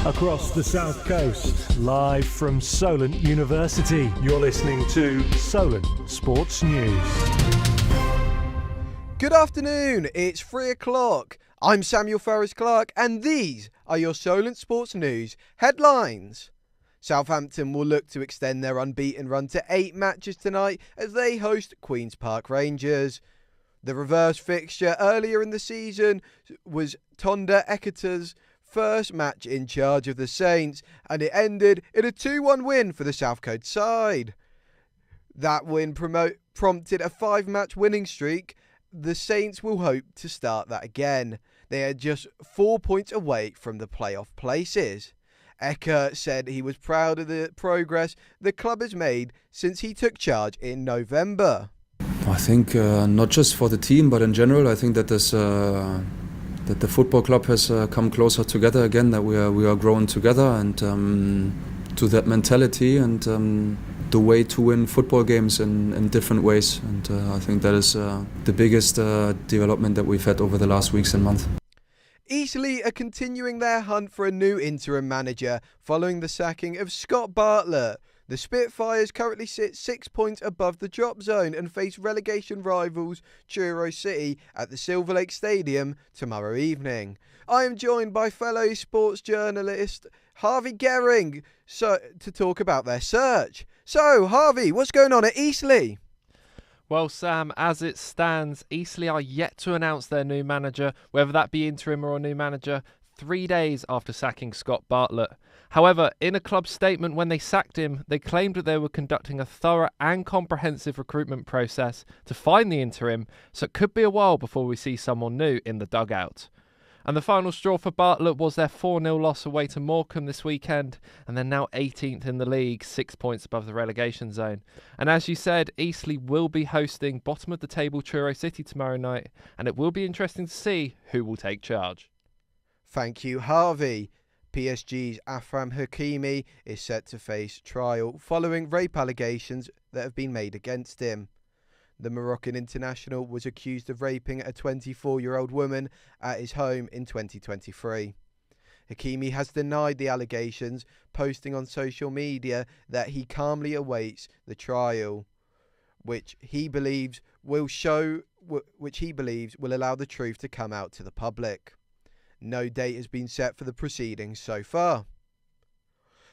Across the South Coast, live from Solent University, you're listening to Solent Sports News. Good afternoon, it's 3 o'clock. I'm Samuel Ferris-Clark and these are your Solent Sports News headlines. Southampton will look to extend their unbeaten run to 8 matches tonight as they host Queen's Park Rangers. The reverse fixture earlier in the season was Tonda Eketa's first match in charge of the Saints, and it ended in a 2-1 win for the South Coast side. That win prompted a 5-match winning streak. The Saints will hope to start that again. They are just 4 points away from the playoff places. Eka said he was proud of the progress the club has made since he took charge in November. I think not just for the team, but in general, I think that that the football club has come closer together again, that we are growing together, and to that mentality and the way to win football games in different ways. And I think that is the biggest development that we've had over the last weeks and months. Eastleigh are continuing their hunt for a new interim manager following the sacking of Scott Bartlett. The Spitfires currently sit 6 points above the drop zone and face relegation rivals Truro City at the Silver Lake Stadium tomorrow evening. I am joined by fellow sports journalist Harvey Gehring to talk about their search. So, Harvey, what's going on at Eastleigh? Well, Sam, as it stands, Eastleigh are yet to announce their new manager, whether that be interim or a new manager, 3 days after sacking Scott Bartlett. However, in a club statement when they sacked him, they claimed that they were conducting a thorough and comprehensive recruitment process to find the interim, so it could be a while before we see someone new in the dugout. And the final straw for Bartlett was their 4-0 loss away to Morecambe this weekend, and they're now 18th in the league, 6 points above the relegation zone. And as you said, Eastleigh will be hosting bottom of the table Truro City tomorrow night, and it will be interesting to see who will take charge. Thank you, Harvey. PSG's Afram Hakimi is set to face trial following rape allegations that have been made against him. The Moroccan international was accused of raping a 24-year-old woman at his home in 2023. Hakimi has denied the allegations, posting on social media that he calmly awaits the trial, which he believes will allow the truth to come out to the public. No date has been set for the proceedings so far.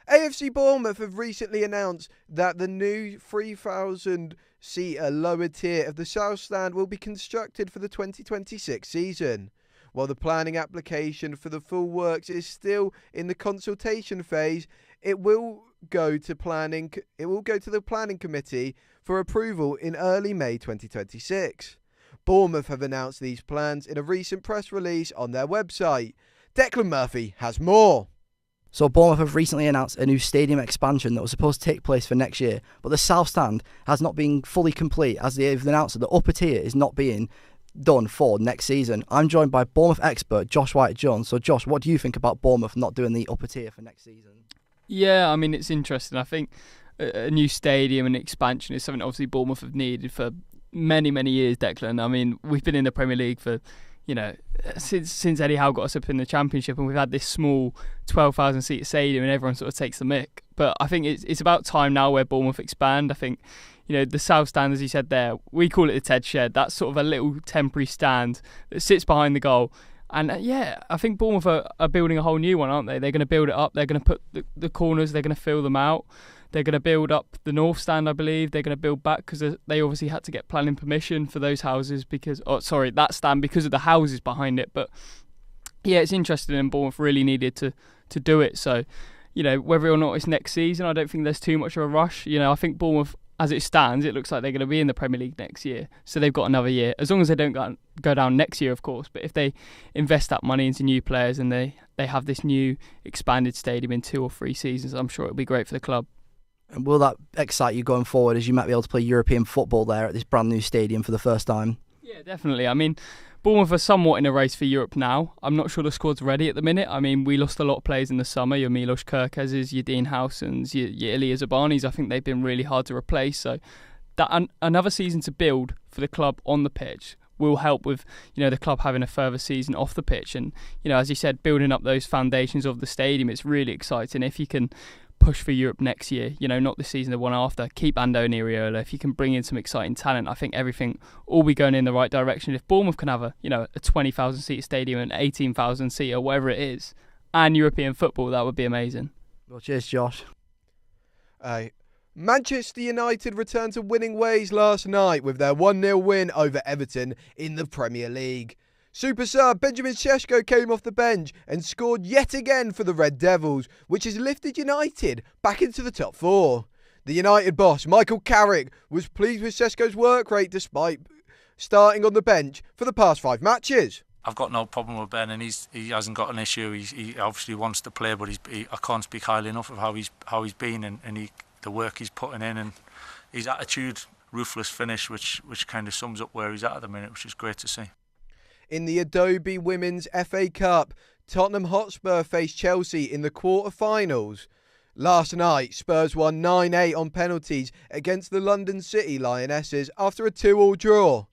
AFC Bournemouth have recently announced that the new 3,000-seater lower tier of the South Stand will be constructed for the 2026 season. While the planning application for the full works is still in the consultation phase, it will go to the planning committee for approval in early May 2026. Bournemouth have announced these plans in a recent press release on their website. Declan Murphy has more. So Bournemouth have recently announced a new stadium expansion that was supposed to take place for next year, but the South Stand has not been fully complete, as they've announced that the upper tier is not being done for next season. I'm joined by Bournemouth expert Josh White-Jones. So Josh, what do you think about Bournemouth not doing the upper tier for next season? Yeah, I mean, it's interesting. I think a new stadium and expansion is something obviously Bournemouth have needed for many years, Declan. I mean, we've been in the Premier League for, since Eddie Howe got us up in the Championship, and we've had this small 12,000 seat stadium and everyone sort of takes the mick. But I think it's about time now where Bournemouth expand. I think, the South Stand, as you said there, we call it the Ted Shed. That's sort of a little temporary stand that sits behind the goal. And I think Bournemouth are building a whole new one, aren't they? They're going to build it up. They're going to put the corners, they're going to fill them out. They're going to build up the North Stand, I believe. They're going to build back because they obviously had to get planning permission for those houses that stand because of the houses behind it. But yeah, it's interesting, and Bournemouth really needed to do it. So, whether or not it's next season, I don't think there's too much of a rush. I think Bournemouth, as it stands, it looks like they're going to be in the Premier League next year. So they've got another year, as long as they don't go down next year, of course. But if they invest that money into new players and they have this new expanded stadium in 2 or 3 seasons, I'm sure it'll be great for the club. And will that excite you going forward, as you might be able to play European football there at this brand new stadium for the first time? Yeah, definitely. I mean, Bournemouth are somewhat in a race for Europe now. I'm not sure the squad's ready at the minute. I mean, we lost a lot of players in the summer. Your Milos Kerkez's, your Dean Howson's, your Ilya Zabanis. I think they've been really hard to replace. So that another season to build for the club on the pitch will help with, the club having a further season off the pitch. And, as you said, building up those foundations of the stadium, it's really exciting. If you can push for Europe next year, not the season, the one after, keep Andoni Iraola, if you can bring in some exciting talent, I think everything will be going in the right direction. If Bournemouth can have a 20,000 seat stadium and 18,000 seat or whatever it is, and European football, that would be amazing. Well, cheers, Josh. Manchester United returned to winning ways last night with their 1-0 win over Everton in the Premier League. Super sub Benjamin Sesko came off the bench and scored yet again for the Red Devils, which has lifted United back into the top 4. The United boss, Michael Carrick, was pleased with Sesko's work rate despite starting on the bench for the past 5 matches. I've got no problem with Ben, and he hasn't got an issue. He obviously wants to play, but I can't speak highly enough of how he's been and the work he's putting in, and his attitude, ruthless finish, which kind of sums up where he's at the minute, which is great to see. In the Adobe Women's FA Cup, Tottenham Hotspur faced Chelsea in the quarter-finals. Last night, Spurs won 9-8 on penalties against the London City Lionesses after a 2-2 draw.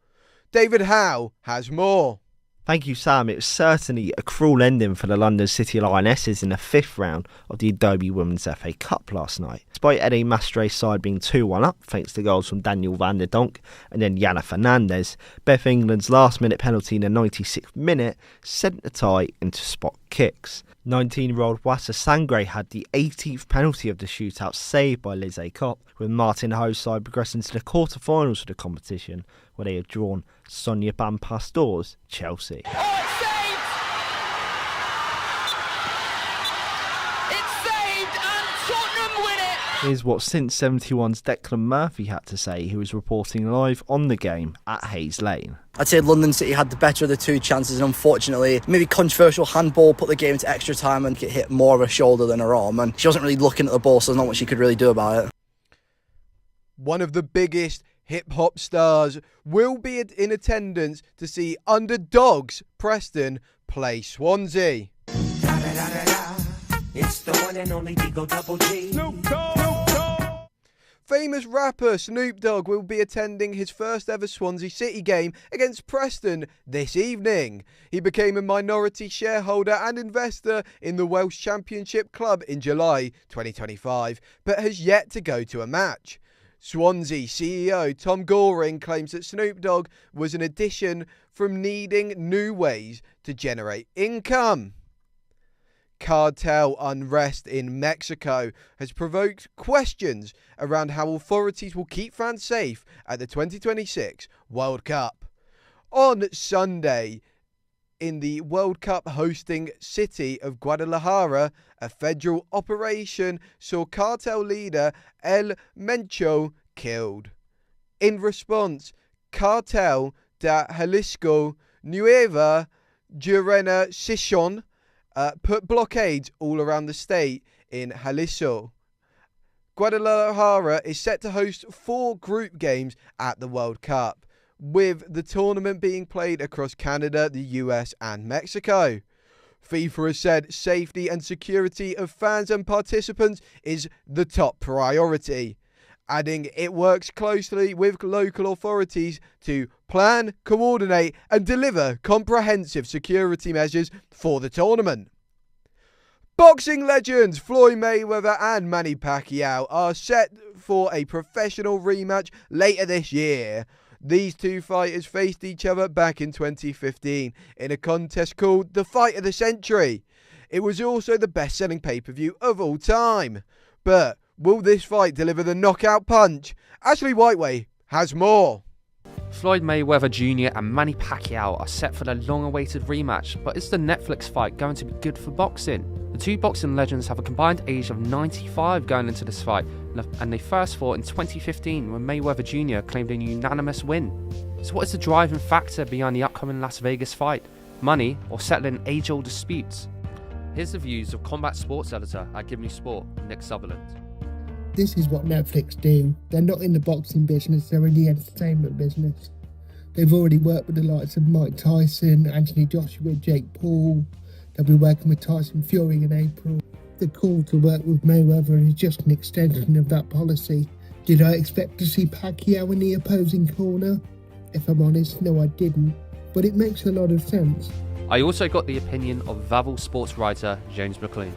David Howe has more. Thank you, Sam. It was certainly a cruel ending for the London City Lionesses in the 5th round of the Adobe Women's FA Cup last night. Despite Eddie Mastre's side being 2-1 up, thanks to goals from Daniel van der Donk and then Jana Fernandez, Beth England's last-minute penalty in the 96th minute sent the tie into spot kicks. 19-year-old Wassa Sangre had the 18th penalty of the shootout saved by Liz Kopp, with Martin Ho's side progressing to the quarter-finals of the competition, where they had drawn Sonia Van Pastor's Chelsea. Oh, it's saved! It's saved and Tottenham win it! Here's what Since 71's Declan Murphy had to say, who was reporting live on the game at Hayes Lane. I'd say London City had the better of the 2 chances, and unfortunately, maybe controversial handball put the game into extra time and it hit more of her shoulder than her arm, and she wasn't really looking at the ball, so there's not much she could really do about it. One of the biggest hip-hop stars will be in attendance to see underdogs Preston play Swansea. It's the one and only Digo Double G. Snoop Dogg. Famous rapper Snoop Dogg will be attending his first ever Swansea City game against Preston this evening. He became a minority shareholder and investor in the Welsh Championship club in July 2025, but has yet to go to a match. Swansea CEO Tom Goring claims that Snoop Dogg was an addition from needing new ways to generate income. Cartel unrest in Mexico has provoked questions around how authorities will keep fans safe at the 2026 World Cup. On Sunday, in the World Cup hosting city of Guadalajara, a federal operation saw cartel leader El Mencho killed. In response, Cartel de Jalisco Nueva Generación put blockades all around the state in Jalisco. Guadalajara is set to host 4 group games at the World Cup, with the tournament being played across Canada, the US and Mexico. FIFA has said safety and security of fans and participants is the top priority, adding it works closely with local authorities to plan, coordinate and deliver comprehensive security measures for the tournament. Boxing legends Floyd Mayweather and Manny Pacquiao are set for a professional rematch later this year. These 2 fighters faced each other back in 2015 in a contest called The Fight of the Century. It was also the best-selling pay-per-view of all time. But will this fight deliver the knockout punch? Ashley Whiteway has more. Floyd Mayweather Jr. and Manny Pacquiao are set for their long-awaited rematch, but is the Netflix fight going to be good for boxing? The 2 boxing legends have a combined age of 95 going into this fight, and they first fought in 2015 when Mayweather Jr. claimed a unanimous win. So what is the driving factor behind the upcoming Las Vegas fight? Money or settling age-old disputes? Here's the views of Combat Sports Editor at Give Me Sport, Nick Sutherland. This is what Netflix do. They're not in the boxing business, they're in the entertainment business. They've already worked with the likes of Mike Tyson, Anthony Joshua, Jake Paul. They'll be working with Tyson Fury in April. The call to work with Mayweather is just an extension of that policy. Did I expect to see Pacquiao in the opposing corner? If I'm honest, no I didn't, but it makes a lot of sense. I also got the opinion of Vavel sports writer James McLean.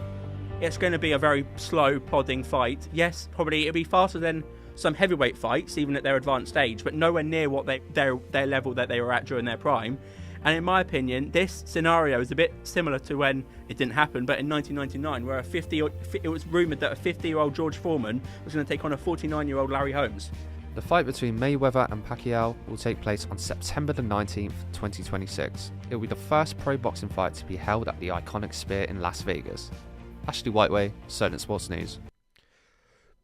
It's going to be a very slow, plodding fight. Yes, probably it'll be faster than some heavyweight fights, even at their advanced stage, but nowhere near what their level that they were at during their prime. And in my opinion, this scenario is a bit similar to when it didn't happen, but in 1999, where it was rumoured that a 50-year-old George Foreman was going to take on a 49-year-old Larry Holmes. The fight between Mayweather and Pacquiao will take place on September the 19th, 2026. It will be the first pro boxing fight to be held at the iconic Sphere in Las Vegas. Ashley Whiteway, Solent Sports News.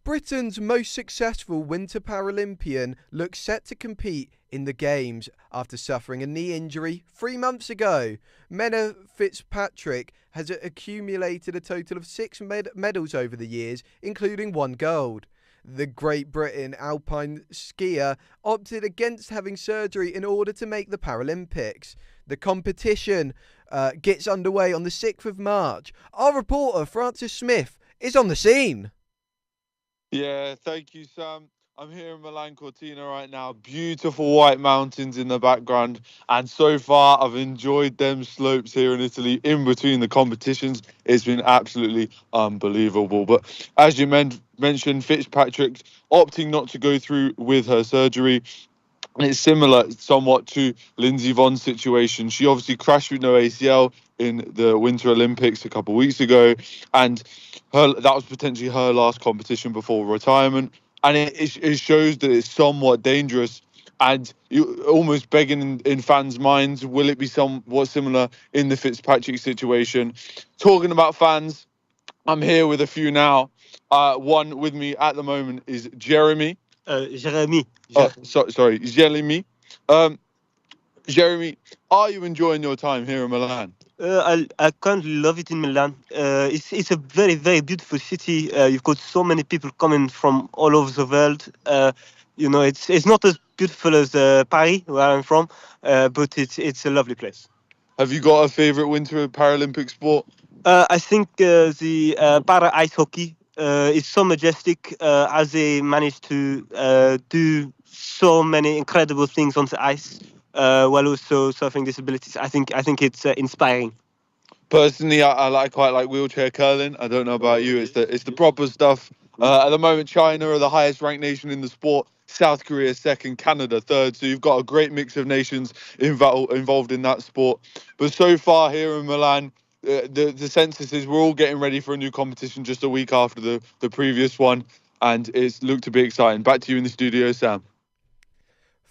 Britain's most successful Winter Paralympian looks set to compete in the Games after suffering a knee injury 3 months ago. Menna Fitzpatrick has accumulated a total of 6 medals over the years, including 1 gold. The Great Britain alpine skier opted against having surgery in order to make the Paralympics. The competition gets underway on the 6th of March. Our reporter, Francis Smith, is on the scene. Yeah, thank you, Sam. I'm here in Milan Cortina right now. Beautiful white mountains in the background. And so far, I've enjoyed them slopes here in Italy in between the competitions. It's been absolutely unbelievable. But as you mentioned, Fitzpatrick opting not to go through with her surgery. And it's similar somewhat to Lindsey Vonn's situation. She obviously crashed with no ACL in the Winter Olympics a couple of weeks ago. And that was potentially her last competition before retirement. And it shows that it's somewhat dangerous. And you almost begging in fans' minds, will it be somewhat similar in the Fitzpatrick situation? Talking about fans, I'm here with a few now. One with me at the moment is Jeremy. Jeremy. Sorry, Jeremy. Jeremy, are you enjoying your time here in Milan? I currently love it in Milan. It's a very, very beautiful city. You've got so many people coming from all over the world. It's not as beautiful as Paris, where I'm from, but it's a lovely place. Have you got a favourite Winter Paralympic sport? I think the para ice hockey is so majestic as they managed to do so many incredible things on the ice. While also suffering disabilities. I think it's inspiring. Personally, I quite like wheelchair curling. I don't know about you. It's the proper stuff. At the moment, China are the highest ranked nation in the sport. South Korea second, Canada third. So you've got a great mix of nations involved in that sport. But so far here in Milan, the census is we're all getting ready for a new competition just a week after the previous one, and it's looked to be exciting. Back to you in the studio, Sam.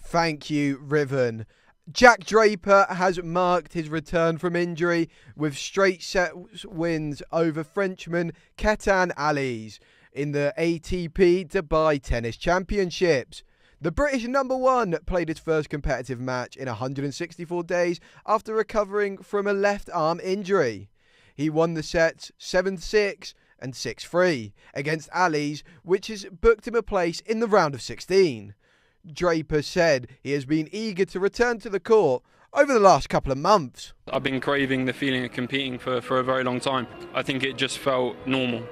Thank you, Riven. Jack Draper has marked his return from injury with straight set wins over Frenchman Ketan Ali's in the ATP Dubai Tennis Championships. The British #1 played his first competitive match in 164 days after recovering from a left arm injury. He won the sets 7-6 and 6-3 against Ali's, which has booked him a place in the round of 16. Draper said he has been eager to return to the court over the last couple of months. I've been craving the feeling of competing for a very long time. I think it just felt normal.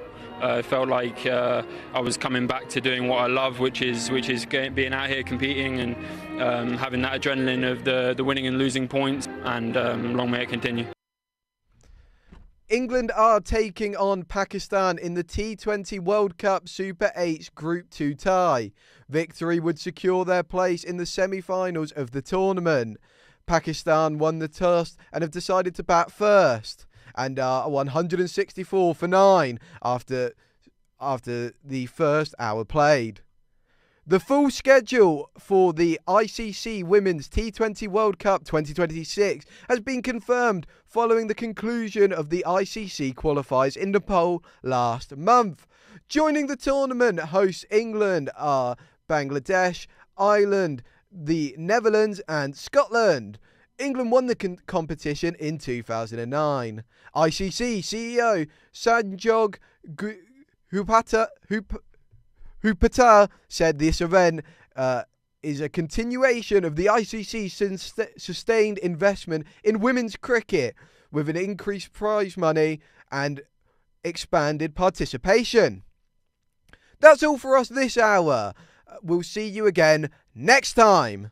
It felt like I was coming back to doing what I love, which is being out here competing and having that adrenaline of the winning and losing points, and long may it continue. England are taking on Pakistan in the T20 World Cup Super 8's Group 2 tie. Victory would secure their place in the semi-finals of the tournament. Pakistan won the toss and have decided to bat first and are 164 for 9 after the first hour played. The full schedule for the ICC Women's T20 World Cup 2026 has been confirmed following the conclusion of the ICC qualifiers in Nepal last month. Joining the tournament, hosts England are Bangladesh, Ireland, the Netherlands and Scotland. England won the competition in 2009. ICC CEO Sanjog Hupatar said this event is a continuation of the ICC's sustained investment in women's cricket with an increased prize money and expanded participation. That's all for us this hour. We'll see you again next time.